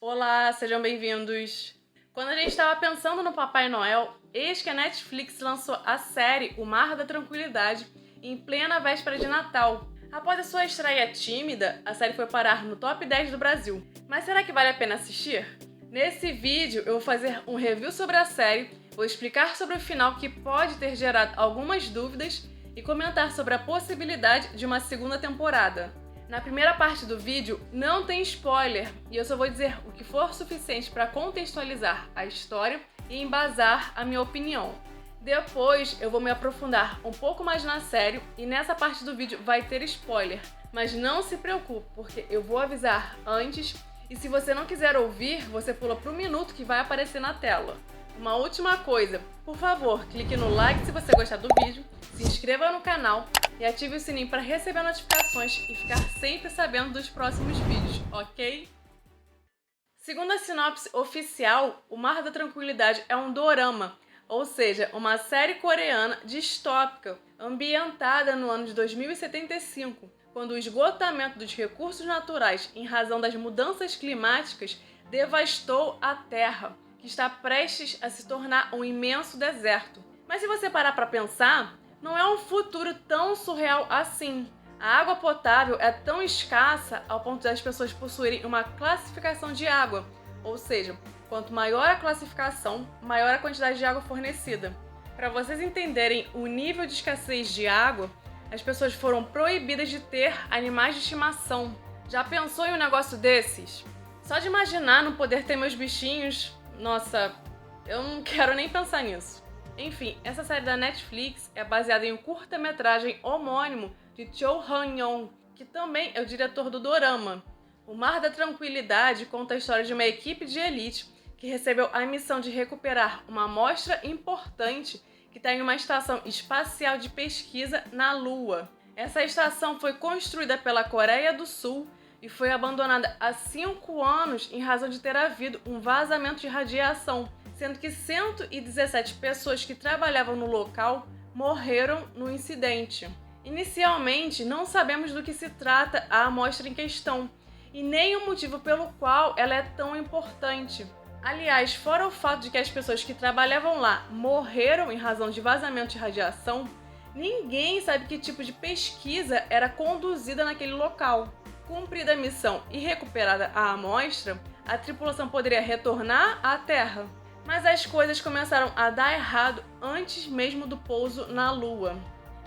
Olá, sejam bem-vindos! Quando a gente estava pensando no Papai Noel, eis que a Netflix lançou a série O Mar da Tranquilidade em plena véspera de Natal. Após a sua estreia tímida, a série foi parar no top 10 do Brasil. Mas será que vale a pena assistir? Nesse vídeo eu vou fazer um review sobre a série, vou explicar sobre o final que pode ter gerado algumas dúvidas e comentar sobre a possibilidade de uma segunda temporada. Na primeira parte do vídeo não tem spoiler e eu só vou dizer o que for suficiente para contextualizar a história e embasar a minha opinião. Depois eu vou me aprofundar um pouco mais na série e nessa parte do vídeo vai ter spoiler, mas não se preocupe porque eu vou avisar antes e se você não quiser ouvir, você pula pro minuto que vai aparecer na tela. Uma última coisa, por favor, clique no like se você gostar do vídeo, se inscreva no canal e ative o sininho para receber notificações e ficar sempre sabendo dos próximos vídeos, ok? Segundo a sinopse oficial, O Mar da Tranquilidade é um dorama, ou seja, uma série coreana distópica ambientada no ano de 2075, quando o esgotamento dos recursos naturais em razão das mudanças climáticas devastou a Terra, que está prestes a se tornar um imenso deserto. Mas se você parar para pensar, não é um futuro tão surreal assim. A água potável é tão escassa ao ponto das pessoas possuírem uma classificação de água, ou seja, quanto maior a classificação, maior a quantidade de água fornecida. Para vocês entenderem o nível de escassez de água, as pessoas foram proibidas de ter animais de estimação. Já pensou em um negócio desses? Só de imaginar não poder ter meus bichinhos, nossa, eu não quero nem pensar nisso. Enfim, essa série da Netflix é baseada em um curta-metragem homônimo de Cho Han-yong, que também é o diretor do dorama. O Mar da Tranquilidade conta a história de uma equipe de elite que recebeu a missão de recuperar uma amostra importante que está em uma estação espacial de pesquisa na Lua. Essa estação foi construída pela Coreia do Sul e foi abandonada há 5 anos em razão de ter havido um vazamento de radiação, sendo que 117 pessoas que trabalhavam no local morreram no incidente. Inicialmente, não sabemos do que se trata a amostra em questão e nem o motivo pelo qual ela é tão importante. Aliás, fora o fato de que as pessoas que trabalhavam lá morreram em razão de vazamento de radiação, ninguém sabe que tipo de pesquisa era conduzida naquele local. Cumprida a missão e recuperada a amostra, a tripulação poderia retornar à Terra. Mas as coisas começaram a dar errado antes mesmo do pouso na Lua.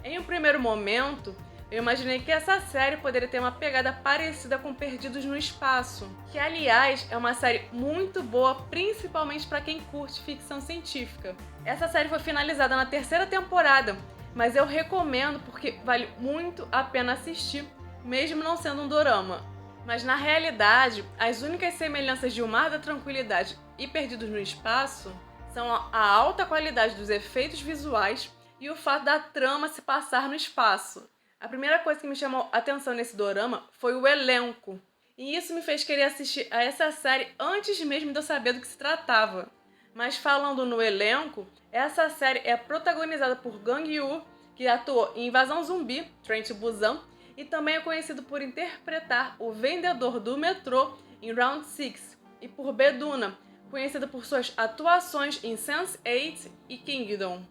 Em um primeiro momento, eu imaginei que essa série poderia ter uma pegada parecida com Perdidos no Espaço, que aliás é uma série muito boa, principalmente para quem curte ficção científica. Essa série foi finalizada na 3ª temporada, mas eu recomendo porque vale muito a pena assistir, mesmo não sendo um dorama. Mas na realidade, as únicas semelhanças de O Mar da Tranquilidade e Perdidos no Espaço são a alta qualidade dos efeitos visuais e o fato da trama se passar no espaço. A primeira coisa que me chamou a atenção nesse dorama foi o elenco, e isso me fez querer assistir a essa série antes mesmo de eu saber do que se tratava. Mas falando no elenco, essa série é protagonizada por Gang Yoo, que atuou em Invasão Zumbi, Train to Busan, e também é conhecido por interpretar o vendedor do metrô em Round 6, e por Beduna, conhecida por suas atuações em Sense8 e Kingdom.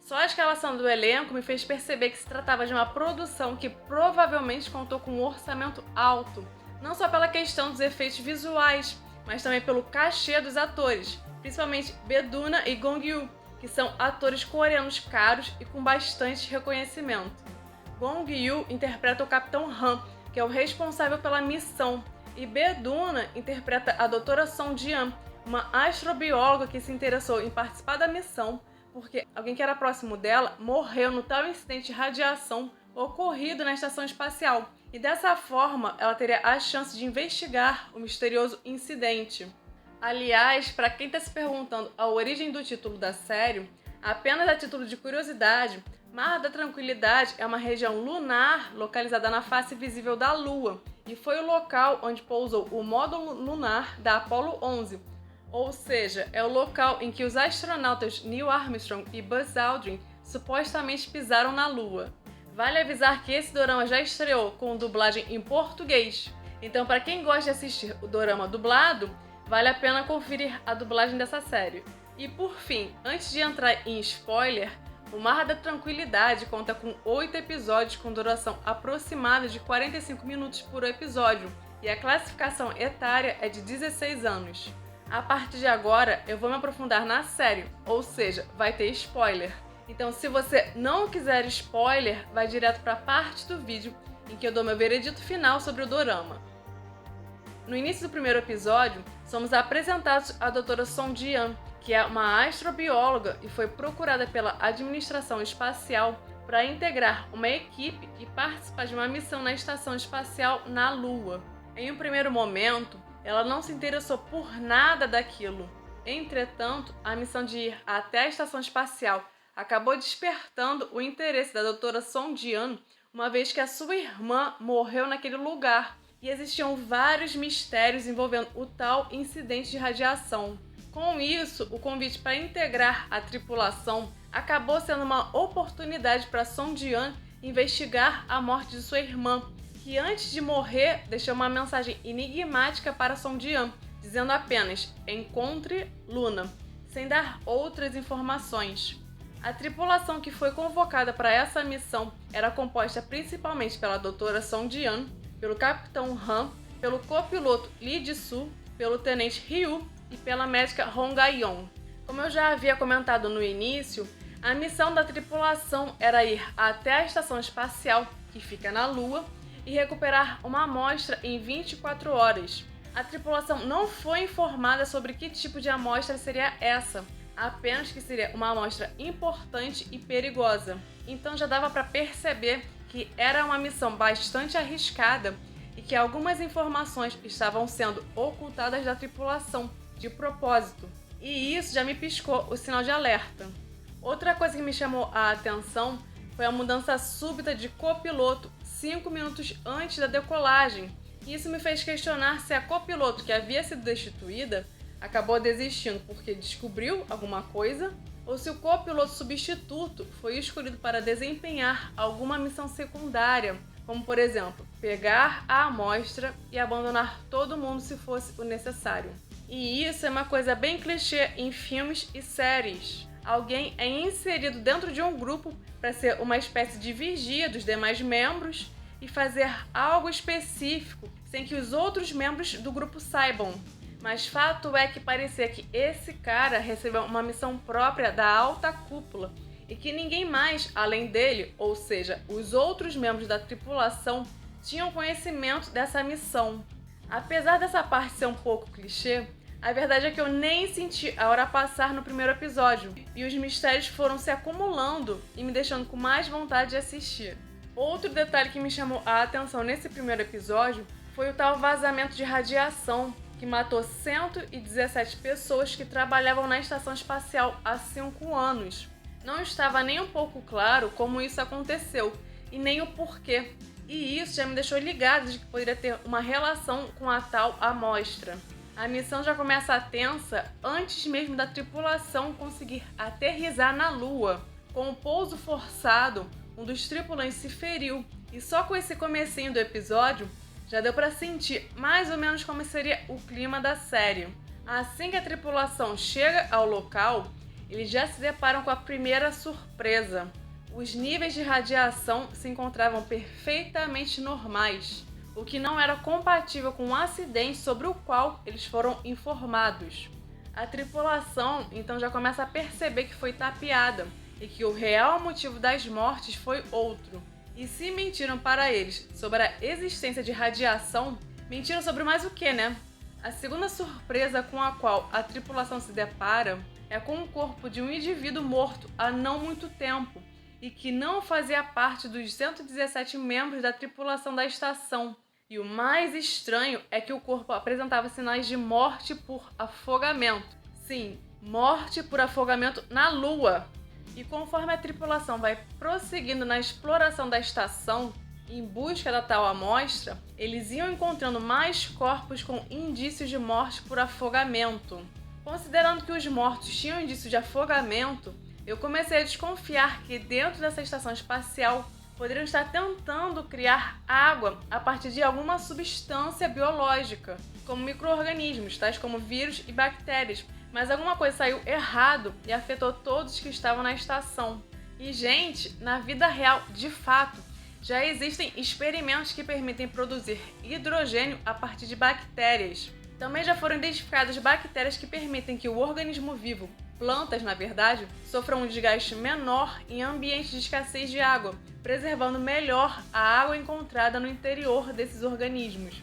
Só a escalação do elenco me fez perceber que se tratava de uma produção que provavelmente contou com um orçamento alto, não só pela questão dos efeitos visuais, mas também pelo cachê dos atores, principalmente Beduna e Gong Yoo, que são atores coreanos caros e com bastante reconhecimento. Gong Yoo interpreta o Capitão Han, que é o responsável pela missão, e Beduna interpreta a Doutora Song Jian, uma astrobióloga que se interessou em participar da missão porque alguém que era próximo dela morreu no tal incidente de radiação ocorrido na estação espacial, e dessa forma ela teria a chance de investigar o misterioso incidente. Aliás, para quem está se perguntando a origem do título da série, apenas a título de curiosidade, Mar da Tranquilidade é uma região lunar localizada na face visível da Lua e foi o local onde pousou o módulo lunar da Apollo 11, ou seja, é o local em que os astronautas Neil Armstrong e Buzz Aldrin supostamente pisaram na Lua. Vale avisar que esse dorama já estreou com dublagem em português, então para quem gosta de assistir o dorama dublado, Vale a pena conferir a dublagem dessa série. E por fim, antes de entrar em spoiler, O Mar da Tranquilidade conta com 8 episódios com duração aproximada de 45 minutos por episódio, e a classificação etária é de 16 anos. A partir de agora, eu vou me aprofundar na série, ou seja, vai ter spoiler. Então, se você não quiser spoiler, vai direto para a parte do vídeo em que eu dou meu veredito final sobre o dorama. No início do primeiro episódio, somos apresentados à doutora Song Ji-an, que é uma astrobióloga e foi procurada pela administração espacial para integrar uma equipe e participar de uma missão na estação espacial na Lua. Em um primeiro momento, ela não se interessou por nada daquilo. Entretanto, a missão de ir até a estação espacial acabou despertando o interesse da doutora Song Ji-an, uma vez que a sua irmã morreu naquele lugar e existiam vários mistérios envolvendo o tal incidente de radiação. Com isso, o convite para integrar a tripulação acabou sendo uma oportunidade para Song Ji-an investigar a morte de sua irmã, que antes de morrer deixou uma mensagem enigmática para Song Ji-an, dizendo apenas "encontre Luna", sem dar outras informações. A tripulação que foi convocada para essa missão era composta principalmente pela doutora Song Ji-an, pelo capitão Han, pelo copiloto Lee Ji-soo, pelo tenente Ryu e pela médica Hong Ga-yeon. Como eu já havia comentado no início, a missão da tripulação era ir até a estação espacial, que fica na Lua, e recuperar uma amostra em 24 horas. A tripulação não foi informada sobre que tipo de amostra seria essa, apenas que seria uma amostra importante e perigosa. Então já dava para perceber que era uma missão bastante arriscada e que algumas informações estavam sendo ocultadas da tripulação, de propósito. E isso já me piscou o sinal de alerta. Outra coisa que me chamou a atenção foi a mudança súbita de copiloto 5 minutos antes da decolagem. Isso me fez questionar se a copiloto que havia sido destituída acabou desistindo porque descobriu alguma coisa, ou se o copiloto substituto foi escolhido para desempenhar alguma missão secundária, como por exemplo, pegar a amostra e abandonar todo mundo se fosse o necessário. E isso é uma coisa bem clichê em filmes e séries. Alguém é inserido dentro de um grupo para ser uma espécie de vigia dos demais membros e fazer algo específico sem que os outros membros do grupo saibam. Mas fato é que parecia que esse cara recebeu uma missão própria da alta cúpula e que ninguém mais, além dele, ou seja, os outros membros da tripulação, tinham conhecimento dessa missão. Apesar dessa parte ser um pouco clichê, a verdade é que eu nem senti a hora passar no primeiro episódio e os mistérios foram se acumulando e me deixando com mais vontade de assistir. Outro detalhe que me chamou a atenção nesse primeiro episódio foi o tal vazamento de radiação que matou 117 pessoas que trabalhavam na estação espacial há 5 anos. Não estava nem um pouco claro como isso aconteceu e nem o porquê. E isso já me deixou ligado de que poderia ter uma relação com a tal amostra. A missão já começa tensa antes mesmo da tripulação conseguir aterrissar na Lua. Com o pouso forçado, um dos tripulantes se feriu e só com esse comecinho do episódio já deu para sentir mais ou menos como seria o clima da série. Assim que a tripulação chega ao local, eles já se deparam com a primeira surpresa. Os níveis de radiação se encontravam perfeitamente normais, o que não era compatível com o acidente sobre o qual eles foram informados. A tripulação então já começa a perceber que foi tapeada e que o real motivo das mortes foi outro. E se mentiram para eles sobre a existência de radiação, mentiram sobre mais o que, né? A segunda surpresa com a qual a tripulação se depara é com o corpo de um indivíduo morto há não muito tempo e que não fazia parte dos 117 membros da tripulação da estação. E o mais estranho é que o corpo apresentava sinais de morte por afogamento. Sim, morte por afogamento na Lua. E conforme a tripulação vai prosseguindo na exploração da estação, em busca da tal amostra, eles iam encontrando mais corpos com indícios de morte por afogamento. Considerando que os mortos tinham indício de afogamento, eu comecei a desconfiar que dentro dessa estação espacial poderiam estar tentando criar água a partir de alguma substância biológica, como micro-organismos, tais como vírus e bactérias, mas alguma coisa saiu errado e afetou todos que estavam na estação. E, gente, na vida real, de fato, já existem experimentos que permitem produzir hidrogênio a partir de bactérias. Também já foram identificadas bactérias que permitem que o organismo vivo, plantas na verdade, sofram um desgaste menor em ambientes de escassez de água, preservando melhor a água encontrada no interior desses organismos.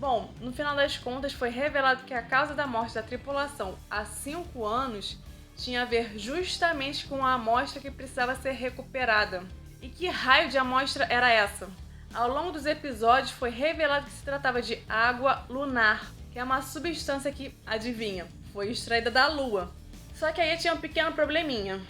Bom, no final das contas foi revelado que a causa da morte da tripulação há 5 anos tinha a ver justamente com a amostra que precisava ser recuperada. E que raio de amostra era essa? Ao longo dos episódios foi revelado que se tratava de água lunar, que é uma substância que, adivinha, foi extraída da Lua. Só que aí tinha um pequeno probleminha.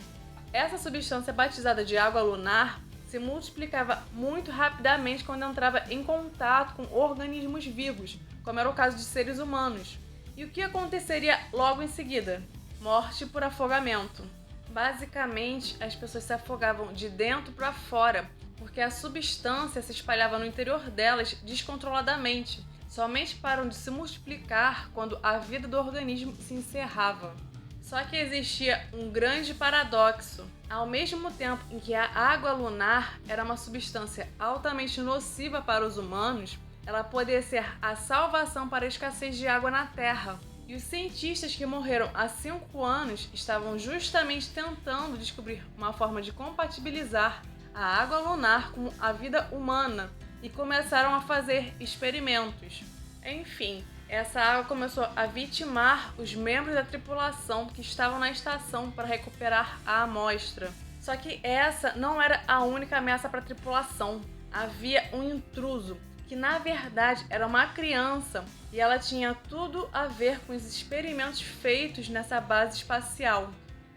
Essa substância batizada de água lunar se multiplicava muito rapidamente quando entrava em contato com organismos vivos, como era o caso de seres humanos. E o que aconteceria logo em seguida? Morte por afogamento. Basicamente, as pessoas se afogavam de dentro para fora, porque a substância se espalhava no interior delas descontroladamente. Somente param de se multiplicar quando a vida do organismo se encerrava. Só que existia um grande paradoxo. Ao mesmo tempo em que a água lunar era uma substância altamente nociva para os humanos, ela poderia ser a salvação para a escassez de água na Terra. E os cientistas que morreram há 5 anos estavam justamente tentando descobrir uma forma de compatibilizar a água lunar com a vida humana e começaram a fazer experimentos. Enfim, essa água começou a vitimar os membros da tripulação que estavam na estação para recuperar a amostra. Só que essa não era a única ameaça para a tripulação. Havia um intruso, que na verdade era uma criança, e ela tinha tudo a ver com os experimentos feitos nessa base espacial.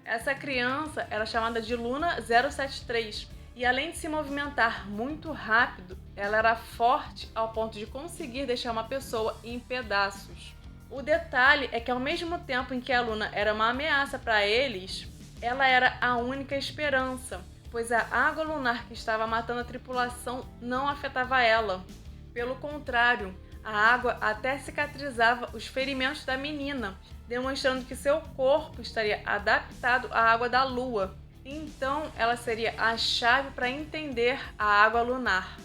Essa criança era chamada de Luna 073, e além de se movimentar muito rápido, ela era forte ao ponto de conseguir deixar uma pessoa em pedaços. O detalhe é que ao mesmo tempo em que a Luna era uma ameaça para eles, ela era a única esperança, pois a água lunar que estava matando a tripulação não afetava ela. Pelo contrário, a água até cicatrizava os ferimentos da menina, demonstrando que seu corpo estaria adaptado à água da Lua. Então, ela seria a chave para entender a água lunar.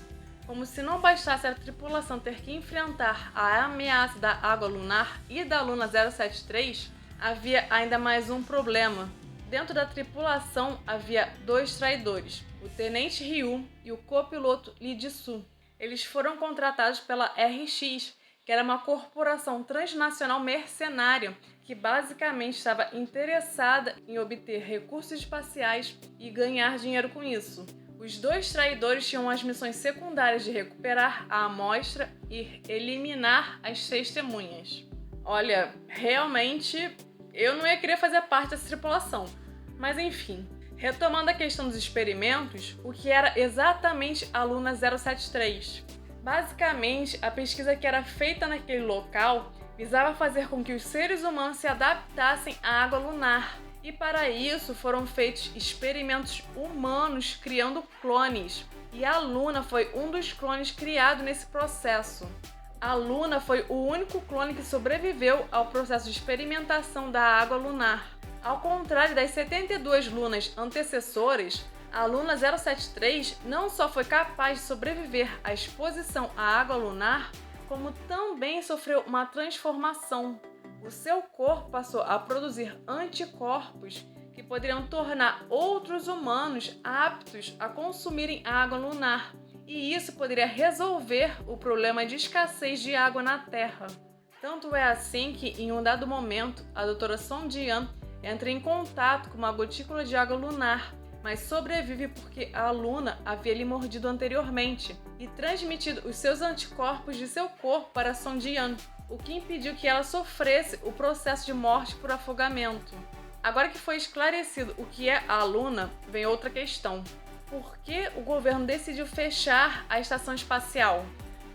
Como se não bastasse a tripulação ter que enfrentar a ameaça da água lunar e da Luna 073, havia ainda mais um problema. Dentro da tripulação havia 2 traidores, o Tenente Ryu e o copiloto Lee Ji-soo. Eles foram contratados pela RX, que era uma corporação transnacional mercenária que basicamente estava interessada em obter recursos espaciais e ganhar dinheiro com isso. Os 2 traidores tinham as missões secundárias de recuperar a amostra e eliminar as testemunhas. Olha, realmente eu não ia querer fazer parte dessa tripulação, mas enfim. Retomando a questão dos experimentos, o que era exatamente a Luna 073? Basicamente, a pesquisa que era feita naquele local visava fazer com que os seres humanos se adaptassem à água lunar. E para isso foram feitos experimentos humanos criando clones. E a Luna foi um dos clones criado nesse processo. A Luna foi o único clone que sobreviveu ao processo de experimentação da água lunar. Ao contrário das 72 lunas antecessoras, a Luna 073 não só foi capaz de sobreviver à exposição à água lunar, como também sofreu uma transformação. O seu corpo passou a produzir anticorpos que poderiam tornar outros humanos aptos a consumirem a água lunar, e isso poderia resolver o problema de escassez de água na Terra. Tanto é assim que, em um dado momento, a doutora Song Ji-yeon entra em contato com uma gotícula de água lunar, mas sobrevive porque a Luna havia lhe mordido anteriormente e transmitido os seus anticorpos de seu corpo para Song Ji-yeon, o que impediu que ela sofresse o processo de morte por afogamento. Agora que foi esclarecido o que é a Luna, vem outra questão. Por que o governo decidiu fechar a estação espacial?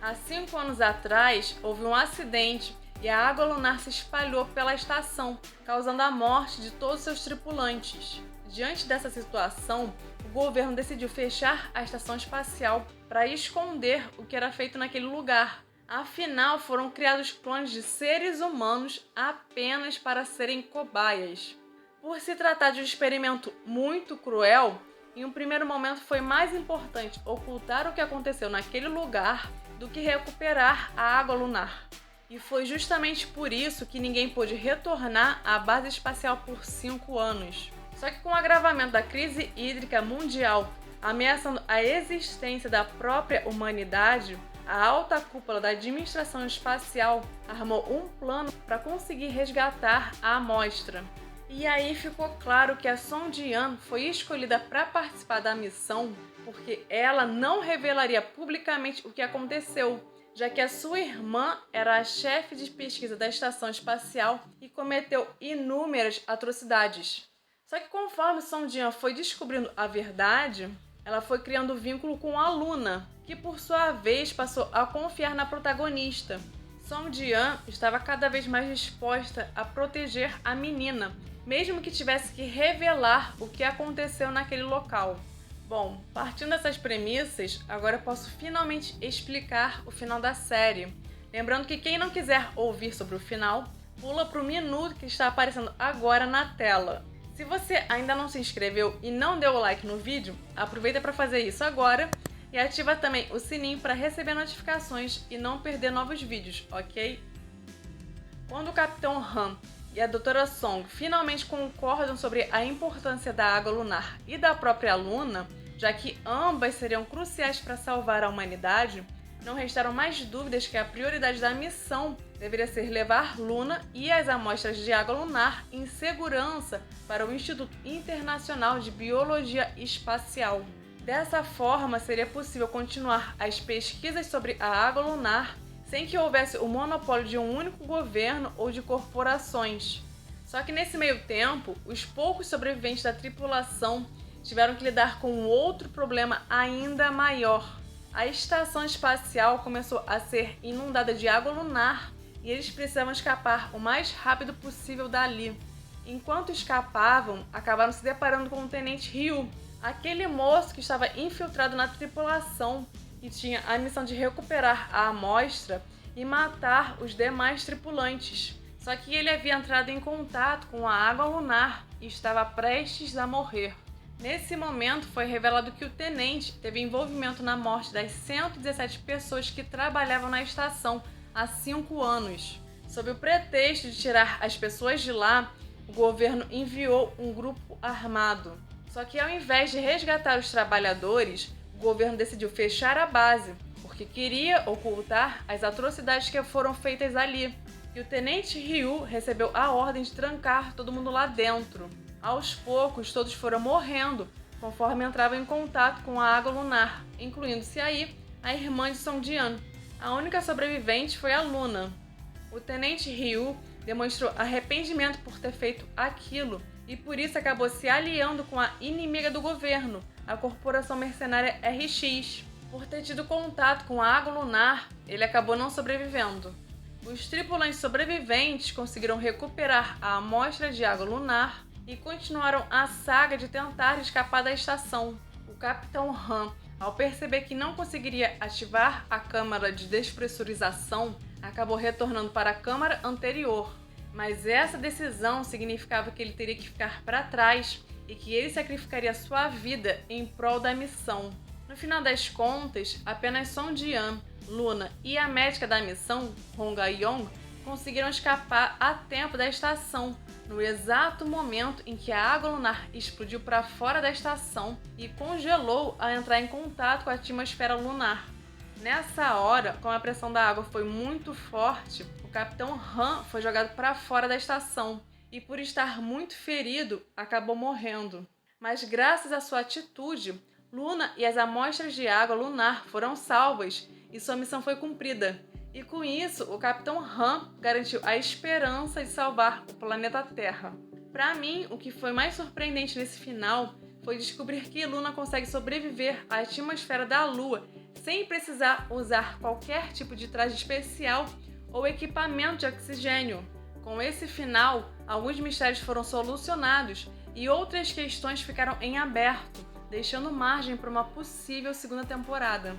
Há 5 anos atrás, houve um acidente e a água lunar se espalhou pela estação, causando a morte de todos seus tripulantes. Diante dessa situação, o governo decidiu fechar a estação espacial para esconder o que era feito naquele lugar. Afinal, foram criados clones de seres humanos apenas para serem cobaias. Por se tratar de um experimento muito cruel, em um primeiro momento foi mais importante ocultar o que aconteceu naquele lugar do que recuperar a água lunar. E foi justamente por isso que ninguém pôde retornar à base espacial por 5 anos. Só que com o agravamento da crise hídrica mundial, ameaçando a existência da própria humanidade, a alta cúpula da administração espacial armou um plano para conseguir resgatar a amostra. E aí ficou claro que a Sondian foi escolhida para participar da missão porque ela não revelaria publicamente o que aconteceu, já que a sua irmã era a chefe de pesquisa da estação espacial e cometeu inúmeras atrocidades. Só que conforme Sondian foi descobrindo a verdade, ela foi criando vínculo com a Luna, que por sua vez passou a confiar na protagonista. Sondian estava cada vez mais disposta a proteger a menina, mesmo que tivesse que revelar o que aconteceu naquele local. Bom, partindo dessas premissas, agora eu posso finalmente explicar o final da série. Lembrando que quem não quiser ouvir sobre o final, pula para o minuto que está aparecendo agora na tela. Se você ainda não se inscreveu e não deu o like no vídeo, aproveita para fazer isso agora e ativa também o sininho para receber notificações e não perder novos vídeos, ok? Quando o Capitão Han e a Doutora Song finalmente concordam sobre a importância da água lunar e da própria Luna, já que ambas seriam cruciais para salvar a humanidade, não restaram mais dúvidas que a prioridade da missão deveria ser levar Luna e as amostras de água lunar em segurança para o Instituto Internacional de Biologia Espacial. Dessa forma, seria possível continuar as pesquisas sobre a água lunar sem que houvesse o monopólio de um único governo ou de corporações. Só que nesse meio tempo, os poucos sobreviventes da tripulação tiveram que lidar com outro problema ainda maior. A estação espacial começou a ser inundada de água lunar e eles precisavam escapar o mais rápido possível dali. Enquanto escapavam, acabaram se deparando com o Tenente Ryu, aquele moço que estava infiltrado na tripulação e tinha a missão de recuperar a amostra e matar os demais tripulantes. Só que ele havia entrado em contato com a água lunar e estava prestes a morrer. Nesse momento, foi revelado que o tenente teve envolvimento na morte das 117 pessoas que trabalhavam na estação há 5 anos. Sob o pretexto de tirar as pessoas de lá, o governo enviou um grupo armado. Só que ao invés de resgatar os trabalhadores, o governo decidiu fechar a base, porque queria ocultar as atrocidades que foram feitas ali. E o tenente Ryu recebeu a ordem de trancar todo mundo lá dentro. Aos poucos, todos foram morrendo, conforme entravam em contato com a água lunar, incluindo-se aí a irmã de Sondian. A única sobrevivente foi a Luna. O tenente Ryu demonstrou arrependimento por ter feito aquilo e por isso acabou se aliando com a inimiga do governo, a corporação mercenária RX. Por ter tido contato com a água lunar, ele acabou não sobrevivendo. Os tripulantes sobreviventes conseguiram recuperar a amostra de água lunar e continuaram a saga de tentar escapar da estação. O Capitão Han, ao perceber que não conseguiria ativar a câmara de despressurização, acabou retornando para a câmara anterior. Mas essa decisão significava que ele teria que ficar para trás e que ele sacrificaria sua vida em prol da missão. No final das contas, apenas Sondian, Luna e a médica da missão, Hong Ga-yong, conseguiram escapar a tempo da estação, no exato momento em que a água lunar explodiu para fora da estação e congelou ao entrar em contato com a atmosfera lunar. Nessa hora, como a pressão da água foi muito forte, o Capitão Han foi jogado para fora da estação e, por estar muito ferido, acabou morrendo. Mas graças à sua atitude, Luna e as amostras de água lunar foram salvas e sua missão foi cumprida. E com isso, o Capitão Han garantiu a esperança de salvar o planeta Terra. Para mim, o que foi mais surpreendente nesse final foi descobrir que Luna consegue sobreviver à atmosfera da Lua sem precisar usar qualquer tipo de traje especial ou equipamento de oxigênio. Com esse final, alguns mistérios foram solucionados e outras questões ficaram em aberto, deixando margem para uma possível segunda temporada.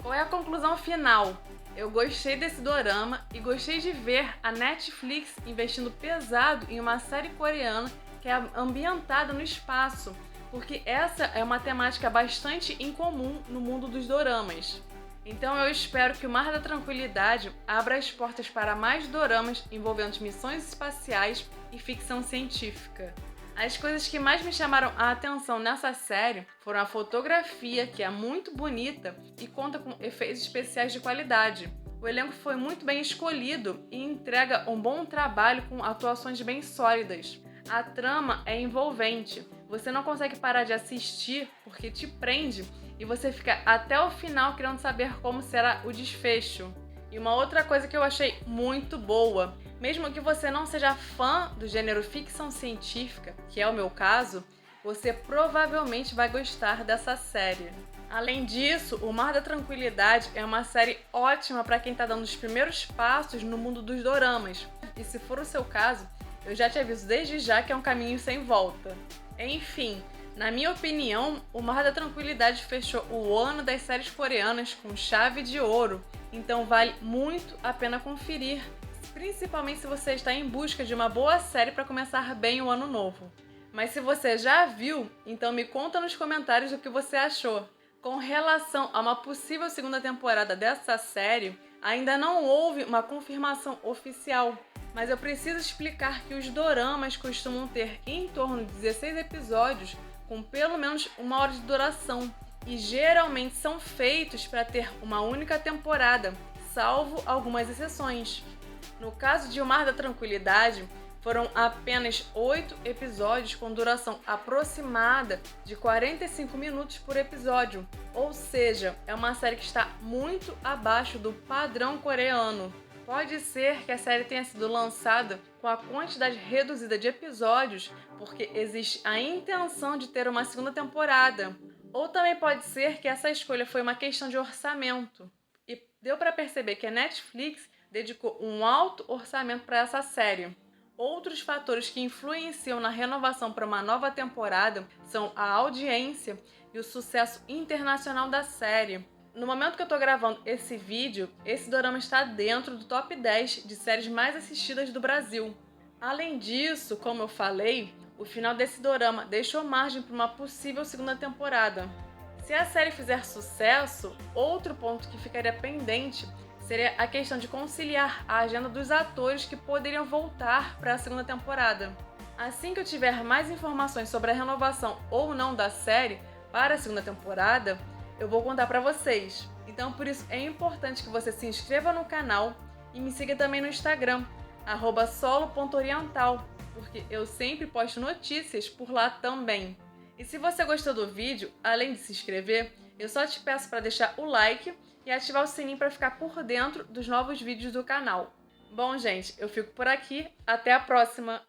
Qual é a conclusão final? Eu gostei desse dorama e gostei de ver a Netflix investindo pesado em uma série coreana que é ambientada no espaço, porque essa é uma temática bastante incomum no mundo dos doramas. Então eu espero que o Mar da Tranquilidade abra as portas para mais doramas envolvendo missões espaciais e ficção científica. As coisas que mais me chamaram a atenção nessa série foram a fotografia, que é muito bonita e conta com efeitos especiais de qualidade. O elenco foi muito bem escolhido e entrega um bom trabalho com atuações bem sólidas. A trama é envolvente, você não consegue parar de assistir porque te prende e você fica até o final querendo saber como será o desfecho. E uma outra coisa que eu achei muito boa, mesmo que você não seja fã do gênero ficção científica, que é o meu caso, você provavelmente vai gostar dessa série. Além disso, O Mar da Tranquilidade é uma série ótima para quem está dando os primeiros passos no mundo dos doramas. E se for o seu caso, eu já te aviso desde já que é um caminho sem volta. Enfim, na minha opinião, O Mar da Tranquilidade fechou o ano das séries coreanas com chave de ouro, então vale muito a pena conferir, principalmente se você está em busca de uma boa série para começar bem o ano novo. Mas se você já viu, então me conta nos comentários o que você achou. Com relação a uma possível segunda temporada dessa série, ainda não houve uma confirmação oficial, mas eu preciso explicar que os doramas costumam ter em torno de 16 episódios com pelo menos 1 hora de duração e geralmente são feitos para ter uma única temporada, salvo algumas exceções. No caso de O Mar da Tranquilidade, foram apenas 8 episódios com duração aproximada de 45 minutos por episódio, ou seja, é uma série que está muito abaixo do padrão coreano. Pode ser que a série tenha sido lançada com a quantidade reduzida de episódios porque existe a intenção de ter uma segunda temporada. Ou também pode ser que essa escolha foi uma questão de orçamento. E deu para perceber que a Netflix dedicou um alto orçamento para essa série. Outros fatores que influenciam na renovação para uma nova temporada são a audiência e o sucesso internacional da série. No momento que eu tô gravando esse vídeo, esse dorama está dentro do top 10 de séries mais assistidas do Brasil. Além disso, como eu falei, o final desse dorama deixou margem para uma possível segunda temporada. Se a série fizer sucesso, outro ponto que ficaria pendente seria a questão de conciliar a agenda dos atores que poderiam voltar para a segunda temporada. Assim que eu tiver mais informações sobre a renovação ou não da série para a segunda temporada, eu vou contar para vocês. Então por isso é importante que você se inscreva no canal e me siga também no Instagram, @solo.oriental, porque eu sempre posto notícias por lá também. E se você gostou do vídeo, além de se inscrever, eu só te peço para deixar o like e ativar o sininho para ficar por dentro dos novos vídeos do canal. Bom, gente, eu fico por aqui. Até a próxima!